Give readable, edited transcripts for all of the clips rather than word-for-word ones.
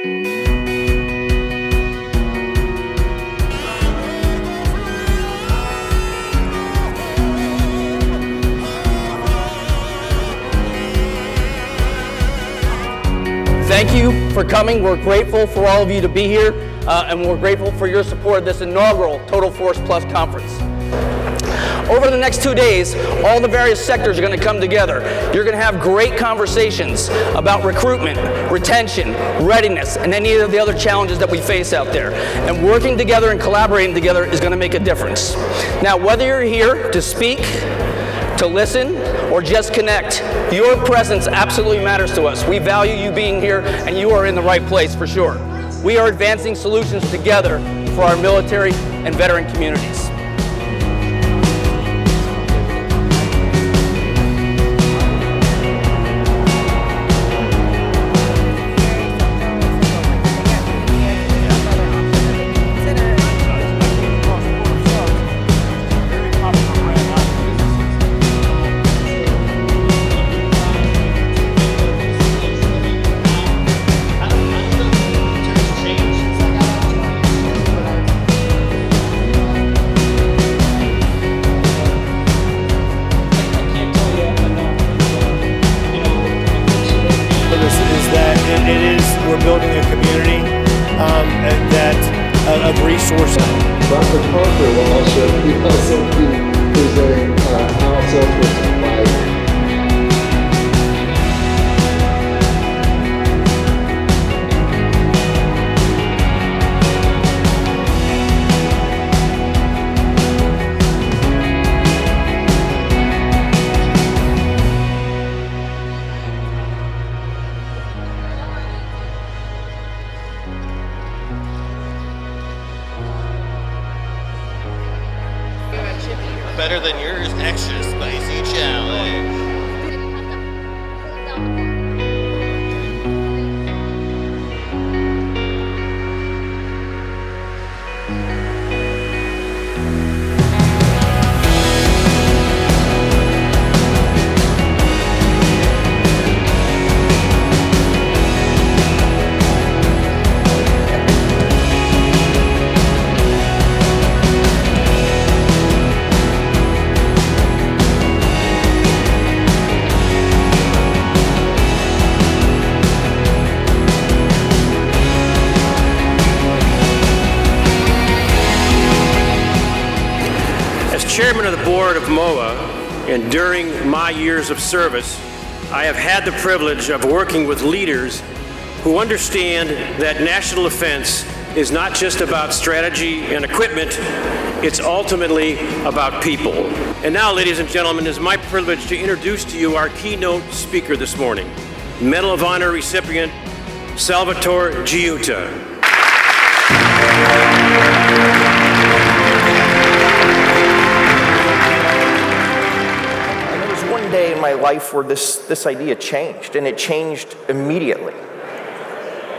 Thank you for coming. We're grateful for all of you to be here, and we're grateful for your support of this inaugural Total Force Plus conference. Over the next 2 days, all the various sectors are going to come together. You're going to have great conversations about recruitment, retention, readiness, and any of the other challenges that we face out there. And working together and collaborating together is going to make a difference. Now, whether you're here to speak, to listen, or just connect, your presence absolutely matters to us. We value you being here, and you are in the right place for sure. We are advancing solutions together for our military and veteran communities. We're building a community of resources. Dr. Parker will also be presenting how Salesforce applies. Better than yours, extra spicy challenge. Chairman of the board of MOA, and during my years of service, I have had the privilege of working with leaders who understand that national defense is not just about strategy and equipment, it's ultimately about people. And now, ladies and gentlemen, it is my privilege to introduce to you our keynote speaker this morning, Medal of Honor recipient, Salvatore Giunta. Day in my life where this idea changed, and it changed immediately.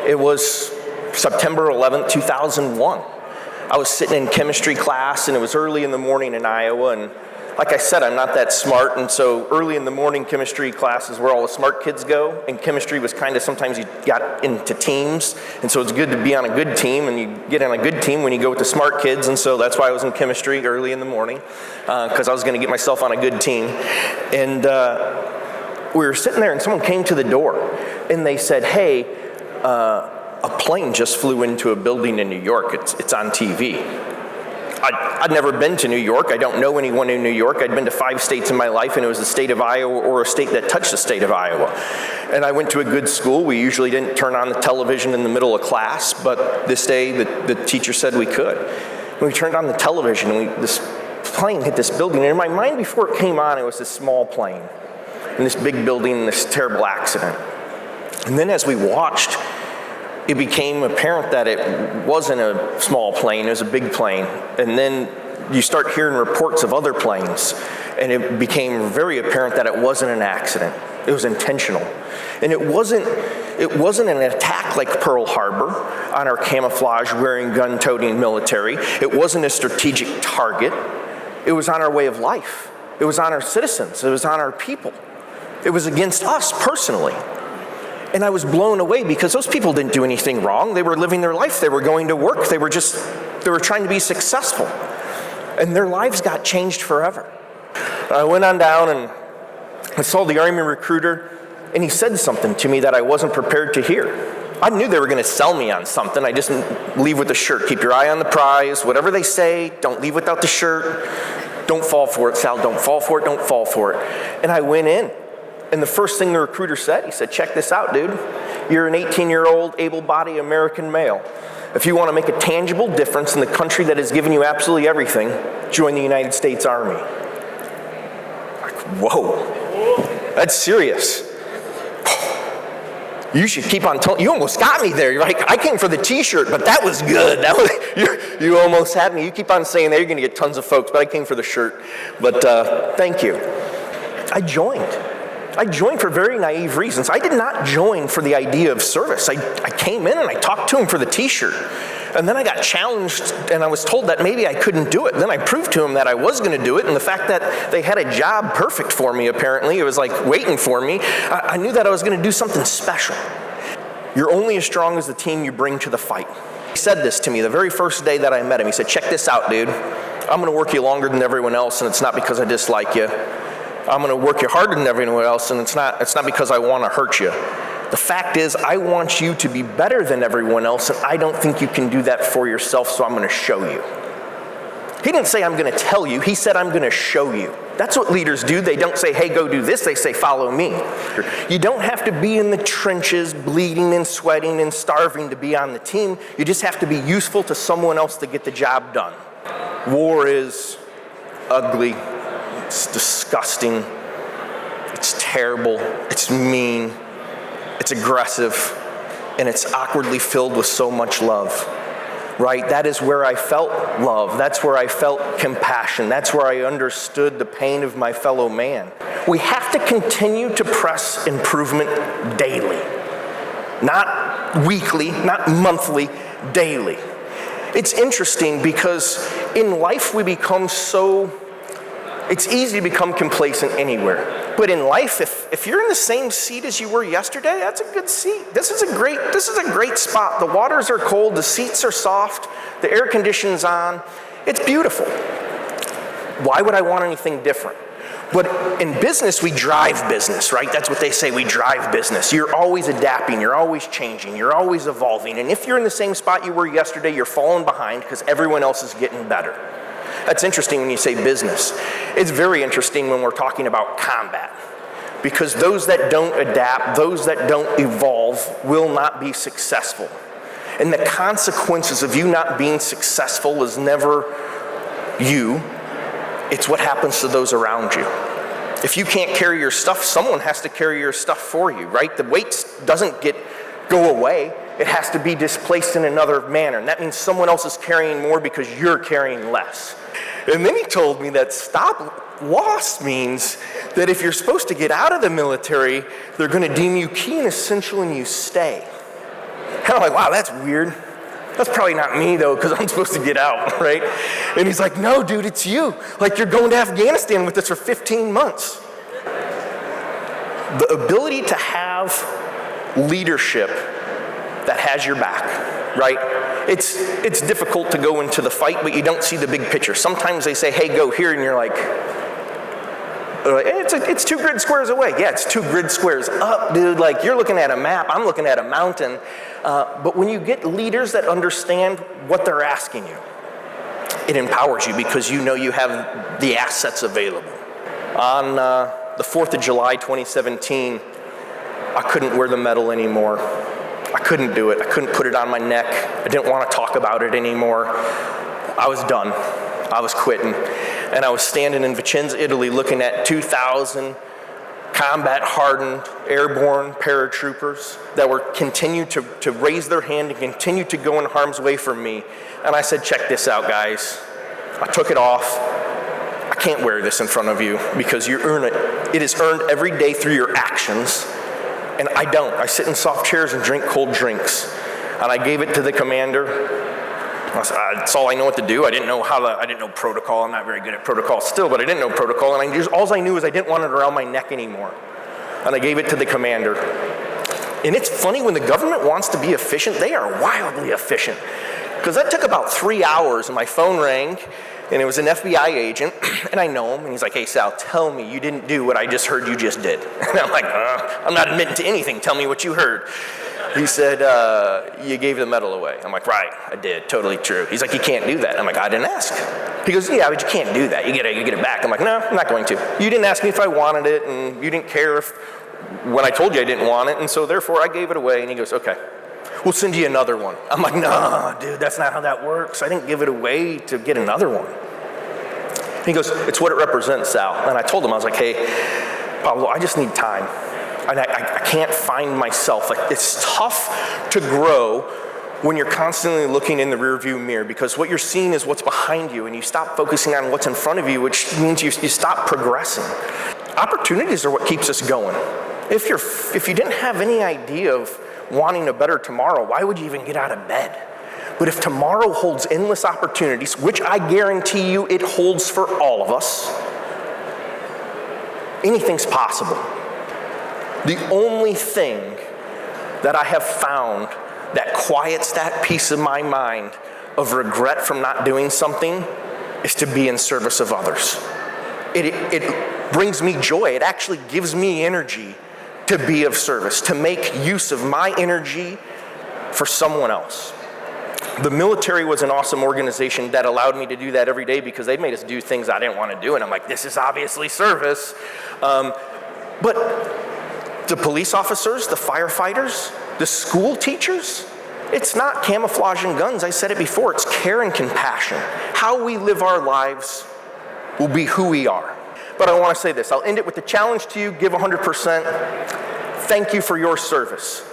It was September 11th, 2001. I was sitting in chemistry class, and it was early in the morning in Iowa, and like I said, I'm not that smart, and so early in the morning chemistry class is where all the smart kids go, and chemistry was kind of, sometimes you got into teams, and so it's good to be on a good team, and you get on a good team when you go with the smart kids, and so that's why I was in chemistry early in the morning, because I was going to get myself on a good team. And we were sitting there, and someone came to the door, and they said, hey, a plane just flew into a building in New York. It's on TV. I'd never been to New York. I don't know anyone in New York. I'd been to 5 states in my life, and it was the state of Iowa or a state that touched the state of Iowa. And I went to a good school. We usually didn't turn on the television in the middle of class, but this day the teacher said we could. And we turned on the television, and this plane hit this building. And in my mind, before it came on, it was this small plane in this big building in this terrible accident. And then as we watched, it became apparent that it wasn't a small plane, it was a big plane. And then you start hearing reports of other planes, and it became very apparent that it wasn't an accident. It was intentional. And it wasn't an attack like Pearl Harbor on our camouflage-wearing, gun-toting military. It wasn't a strategic target. It was on our way of life. It was on our citizens. It was on our people. It was against us personally. And I was blown away because those people didn't do anything wrong. They were living their life. They were going to work. They were trying to be successful. And their lives got changed forever. I went on down and I saw the Army recruiter, and he said something to me that I wasn't prepared to hear. I knew they were going to sell me on something. I just didn't leave with the shirt. Keep your eye on the prize. Whatever they say, don't leave without the shirt. Don't fall for it, Sal. Don't fall for it. Don't fall for it. And I went in. And the first thing the recruiter said, he said, check this out, dude. You're an 18-year-old, able-bodied American male. If you want to make a tangible difference in the country that has given you absolutely everything, join the United States Army. Like, whoa, that's serious. You should keep on telling, you almost got me there. You're like, I came for the t-shirt, but that was good. You almost had me. You keep on saying that, you're going to get tons of folks, but I came for the shirt. But thank you. I joined for very naive reasons. I did not join for the idea of service. I came in and I talked to him for the t-shirt. And then I got challenged and I was told that maybe I couldn't do it. Then I proved to him that I was going to do it. And the fact that they had a job perfect for me, apparently, it was like waiting for me, I knew that I was going to do something special. You're only as strong as the team you bring to the fight. He said this to me the very first day that I met him. He said, check this out, dude. I'm going to work you longer than everyone else, and it's not because I dislike you. I'm going to work you harder than everyone else, and it's not because I want to hurt you. The fact is, I want you to be better than everyone else, and I don't think you can do that for yourself, so I'm going to show you. He didn't say, I'm going to tell you. He said, I'm going to show you. That's what leaders do. They don't say, hey, go do this. They say, follow me. You don't have to be in the trenches, bleeding and sweating and starving to be on the team. You just have to be useful to someone else to get the job done. War is ugly. It's disgusting. It's terrible. It's mean. It's aggressive. And it's awkwardly filled with so much love. Right? That is where I felt love. That's where I felt compassion. That's where I understood the pain of my fellow man. We have to continue to press improvement daily. Not weekly, not monthly, daily. It's interesting because in life we become it's easy to become complacent anywhere. But in life, if you're in the same seat as you were yesterday, that's a good seat. This is a great spot. The waters are cold, the seats are soft, the air conditioning's on. It's beautiful. Why would I want anything different? But in business, we drive business, right? That's what they say, we drive business. You're always adapting, you're always changing, you're always evolving. And if you're in the same spot you were yesterday, you're falling behind because everyone else is getting better. That's interesting when you say business. It's very interesting when we're talking about combat. Because those that don't adapt, those that don't evolve, will not be successful. And the consequences of you not being successful is never you. It's what happens to those around you. If you can't carry your stuff, someone has to carry your stuff for you, right? The weight doesn't go away. It has to be displaced in another manner. And that means someone else is carrying more because you're carrying less. And then he told me that stop loss means that if you're supposed to get out of the military, they're going to deem you key and essential and you stay. And I'm like, wow, that's weird. That's probably not me, though, because I'm supposed to get out, right? And he's like, no, dude, it's you. Like, you're going to Afghanistan with us for 15 months. The ability to have leadership that has your back, right? It's difficult to go into the fight, but you don't see the big picture. Sometimes they say, hey, go here, and you're like, it's 2 grid squares away. Yeah, it's 2 grid squares up, dude. Like, you're looking at a map, I'm looking at a mountain. But when you get leaders that understand what they're asking you, it empowers you because you know you have the assets available. On the 4th of July, 2017, I couldn't wear the medal anymore. I couldn't do it. I couldn't put it on my neck. I didn't want to talk about it anymore. I was done. I was quitting. And I was standing in Vicenza, Italy, looking at 2,000 combat-hardened airborne paratroopers that were continued to raise their hand and continue to go in harm's way for me. And I said, check this out, guys. I took it off. I can't wear this in front of you because you earn it. It is earned every day through your actions. And I don't. I sit in soft chairs and drink cold drinks. And I gave it to the commander. I said, that's all I know what to do. I didn't know protocol. I'm not very good at protocol still, but I didn't know protocol. And all I knew is I didn't want it around my neck anymore. And I gave it to the commander. And it's funny, when the government wants to be efficient, they are wildly efficient. Because that took about 3 hours, and my phone rang, and it was an FBI agent, and I know him, and he's like, "Hey, Sal, tell me you didn't do what I just heard you just did." And I'm like, "I'm not admitting to anything. Tell me what you heard." He said, "You gave the medal away." I'm like, "Right, I did. Totally true." He's like, "You can't do that." I'm like, "I didn't ask." He goes, "Yeah, but you can't do that. You get it back." I'm like, "No, I'm not going to. You didn't ask me if I wanted it, and you didn't care if when I told you I didn't want it, and so therefore I gave it away." And he goes, "Okay, we'll send you another one." I'm like, "No, dude, that's not how that works. I didn't give it away to get another one." He goes, "It's what it represents, Sal." And I told him, I was like, "Hey, Pablo, I just need time. And I can't find myself." Like, it's tough to grow when you're constantly looking in the rearview mirror, because what you're seeing is what's behind you, and you stop focusing on what's in front of you, which means you stop progressing. Opportunities are what keeps us going. If you didn't have any idea of wanting a better tomorrow, why would you even get out of bed? But if tomorrow holds endless opportunities, which I guarantee you it holds for all of us, anything's possible. The only thing that I have found that quiets that piece of my mind of regret from not doing something is to be in service of others. It brings me joy. It actually gives me energy to be of service, to make use of my energy for someone else. The military was an awesome organization that allowed me to do that every day, because they made us do things I didn't want to do, and I'm like, this is obviously service. But the police officers, the firefighters, the school teachers, it's not camouflage and guns. I said it before, it's care and compassion. How we live our lives will be who we are. But I want to say this, I'll end it with the challenge to you: give 100%. Thank you for your service.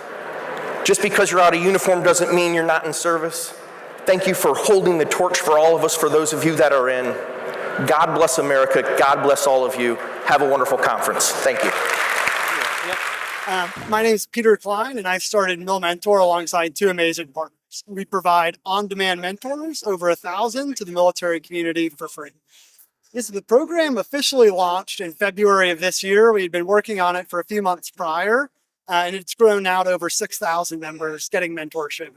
Just because you're out of uniform doesn't mean you're not in service. Thank you for holding the torch for all of us, for those of you that are in. God bless America. God bless all of you. Have a wonderful conference. Thank you. My name is Peter Klein, and I've started MilMentor alongside two amazing partners. We provide on-demand mentors, over 1,000, to the military community for free. The program officially launched in February of this year. We'd been working on it for a few months prior, and it's grown now to over 6,000 members getting mentorship.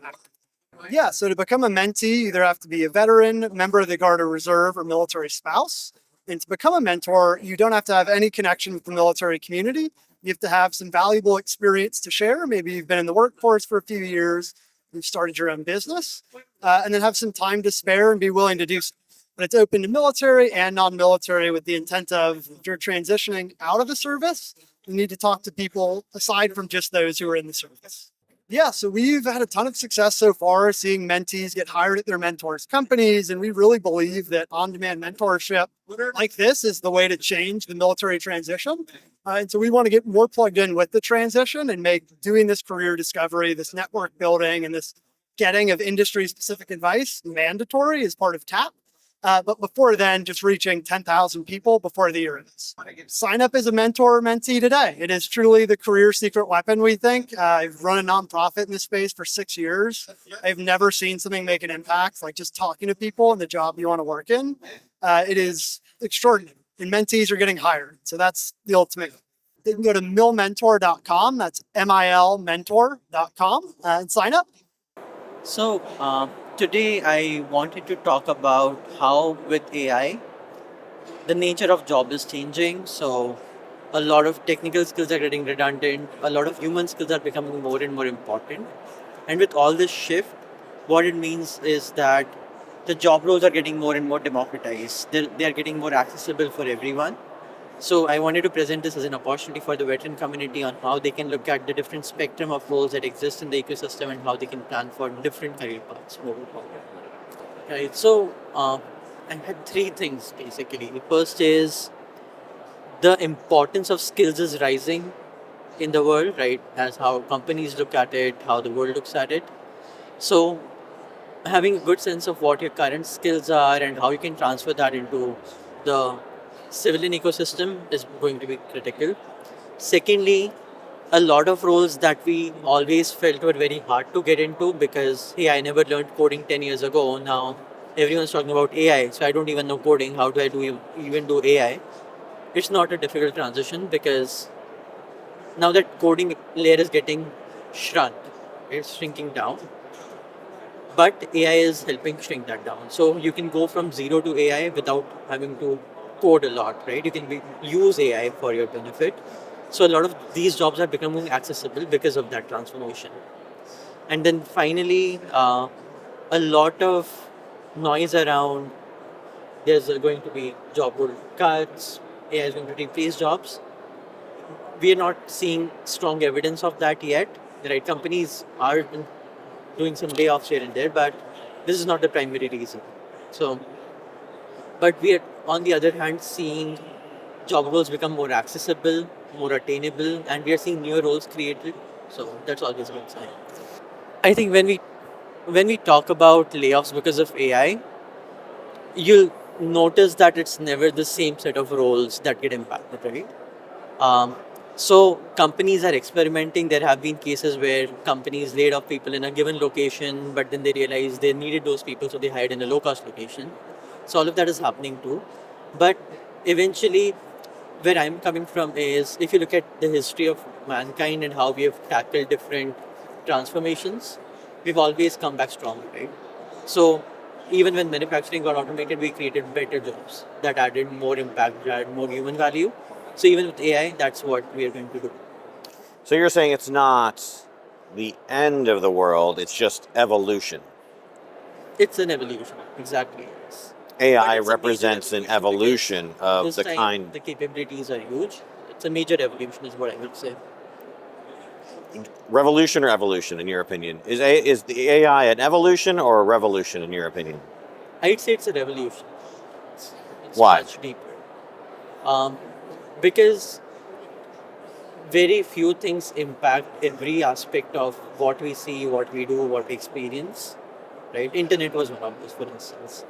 Yeah, so to become a mentee, you either have to be a veteran, member of the Guard or Reserve, or military spouse. And to become a mentor, you don't have to have any connection with the military community. You have to have some valuable experience to share. Maybe you've been in the workforce for a few years, you've started your own business, and then have some time to spare and be willing to do so. But it's open to military and non-military, with the intent of, if you're transitioning out of the service, you need to talk to people aside from just those who are in the service. Yeah, so we've had a ton of success so far seeing mentees get hired at their mentors' companies, and we really believe that on-demand mentorship like this is the way to change the military transition. And so we want to get more plugged in with the transition and make doing this career discovery, this network building, and this getting of industry-specific advice mandatory as part of TAP. But before then, just reaching 10,000 people before the year ends. Sign up as a mentor or mentee today. It is truly the career secret weapon, we think. I've run a nonprofit in this space for 6 years. I've never seen something make an impact like just talking to people in the job you want to work in. It is extraordinary. And mentees are getting hired. So that's the ultimate. They can go to milmentor.com. That's milmentor.com and sign up. So today I wanted to talk about how with AI, the nature of job is changing. So a lot of technical skills are getting redundant. A lot of human skills are becoming more and more important. And with all this shift, what it means is that the job roles are getting more and more democratized. They are getting more accessible for everyone. So I wanted to present this as an opportunity for the veteran community on how they can look at the different spectrum of roles that exist in the ecosystem and how they can plan for different career paths moving forward. Right. So I had three things basically. The first is the importance of skills is rising in the world, right? As how companies look at it, how the world looks at it. So having a good sense of what your current skills are and how you can transfer that into the civilian ecosystem is going to be critical. Secondly, a lot of roles that we always felt were very hard to get into because, hey, I never learned coding 10 years ago. Now everyone's talking about AI, so I don't even know coding. How do I even do AI? It's not a difficult transition because now that coding layer is getting shrunk. It's shrinking down. But AI is helping shrink that down. So you can go from zero to AI without having to code a lot, right? You can use AI for your benefit. So a lot of these jobs are becoming accessible because of that transformation. And then finally, a lot of noise around there's going to be job role cuts, AI is going to replace jobs. We are not seeing strong evidence of that yet. Right? Companies are doing some layoffs here and there, but this is not the primary reason. So, but we are on the other hand seeing job roles become more accessible, more attainable, and we are seeing new roles created. So that's always a good sign. I think when we talk about layoffs because of AI, you'll notice that it's never the same set of roles that get impacted, right? Um, so companies are experimenting. There have been cases where companies laid off people in a given location, but then they realized they needed those people, so they hired in a low-cost location. So all of that is happening too. But eventually, where I'm coming from is if you look at the history of mankind and how we have tackled different transformations, we've always come back strong, right? So even when manufacturing got automated, we created better jobs that added more impact, that added more human value. So even with AI, that's what we are going to do. So you're saying it's not the end of the world, it's just evolution. It's an evolution, exactly. Yes. But AI it's a major represents an evolution because evolution of this the time kind. the capabilities are huge. It's a major evolution, is what I would say. Revolution or evolution, in your opinion? Is the AI an evolution or a revolution, in your opinion? I'd say it's a revolution. It's Why? much deeper. Um, because very few things impact every aspect of what we see, what we do, what we experience. Right? Internet was one of those, for instance.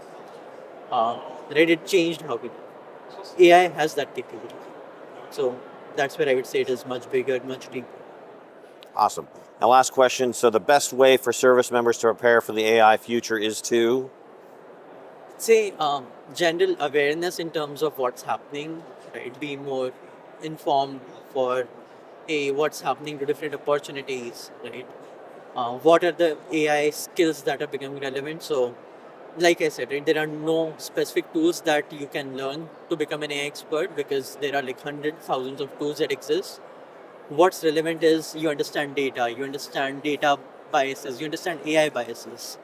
Uh, right? It changed how we do. AI has that capability. So that's where I would say it is much bigger, much deeper. Awesome. Now, last question. So, the best way for service members to prepare for the AI future is to. Say general awareness in terms of what's happening, right? Be more informed for what's happening to different opportunities, right? What are the AI skills that are becoming relevant? So, like I said, right, there are no specific tools that you can learn to become an AI expert because there are like hundreds, thousands of tools that exist. What's relevant is you understand data biases, you understand AI biases,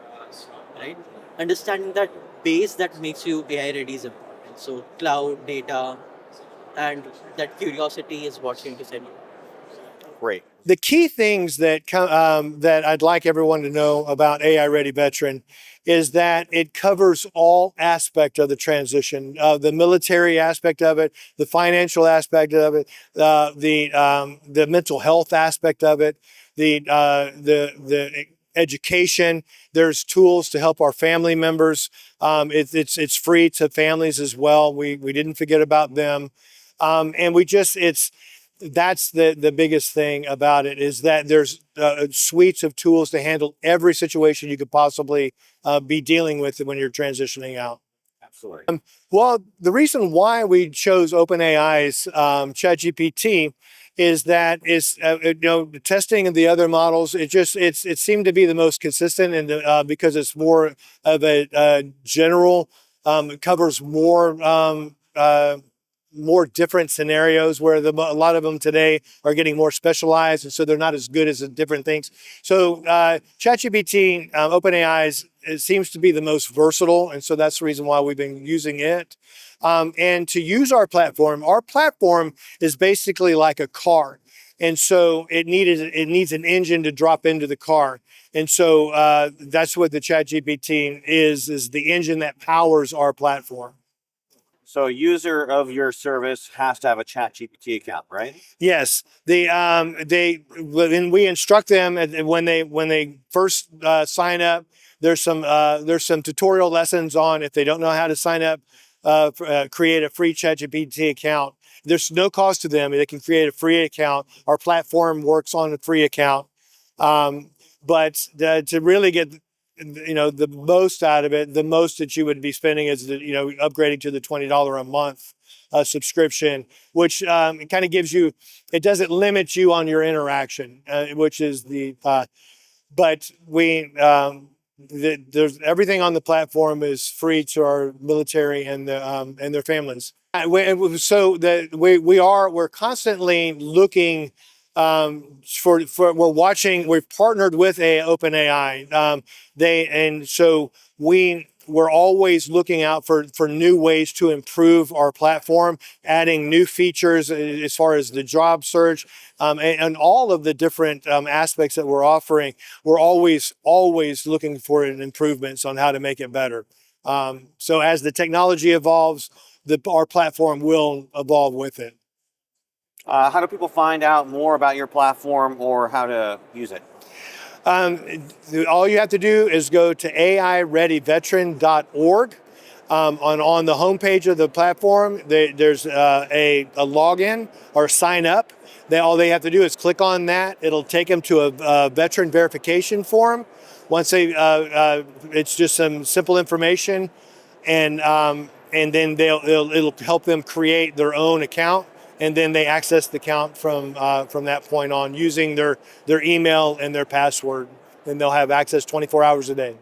right? Understanding that base that makes you AI ready is important. So cloud data and that curiosity is what's going to set you. Great. The key things that I'd like everyone to know about AI Ready Veteran is that it covers all aspect of the transition, the military aspect of it, the financial aspect of it, the mental health aspect of it, the education. There's tools to help our family members. It's free to families as well. We didn't forget about them, and that's the biggest thing about it is that there's suites of tools to handle every situation you could possibly be dealing with when you're transitioning out. Absolutely. Well, the reason why we chose OpenAI's ChatGPT is that the testing of the other models. It seemed to be the most consistent, and because it's more of a general, it covers more different scenarios where a lot of them today are getting more specialized, and so they're not as good as the different things. So ChatGPT, OpenAI's, it seems to be the most versatile, and so that's the reason why we've been using it. And to use our platform is basically like a car. And so it needs an engine to drop into the car. And so that's what the ChatGPT is the engine that powers our platform. So, a user of your service has to have a ChatGPT account, right? Yes, when we instruct them when they first sign up. There's some tutorial lessons on if they don't know how to sign up, create a free ChatGPT account. There's no cost to them. They can create a free account. Our platform works on a free account, but to really get the most out of it, the most that you would be spending is upgrading to the $20 a month subscription, which kind of gives you, it doesn't limit you on your interaction, which is the, but there's everything on the platform is free to our military and their families. We're constantly looking we've partnered with OpenAI. We're always looking out for new ways to improve our platform, adding new features as far as the job search, and all of the different aspects that we're offering. We're always looking for improvements on how to make it better. So as the technology evolves, our platform will evolve with it. How do people find out more about your platform or how to use it? All you have to do is go to aireadyveteran.org. On the homepage of the platform, there's a login or sign up. All they have to do is click on that. It'll take them to a veteran verification form. Once it's just some simple information, and then it'll help them create their own account. And then they access the account from that point on using their email and their password, and they'll have access 24 hours a day.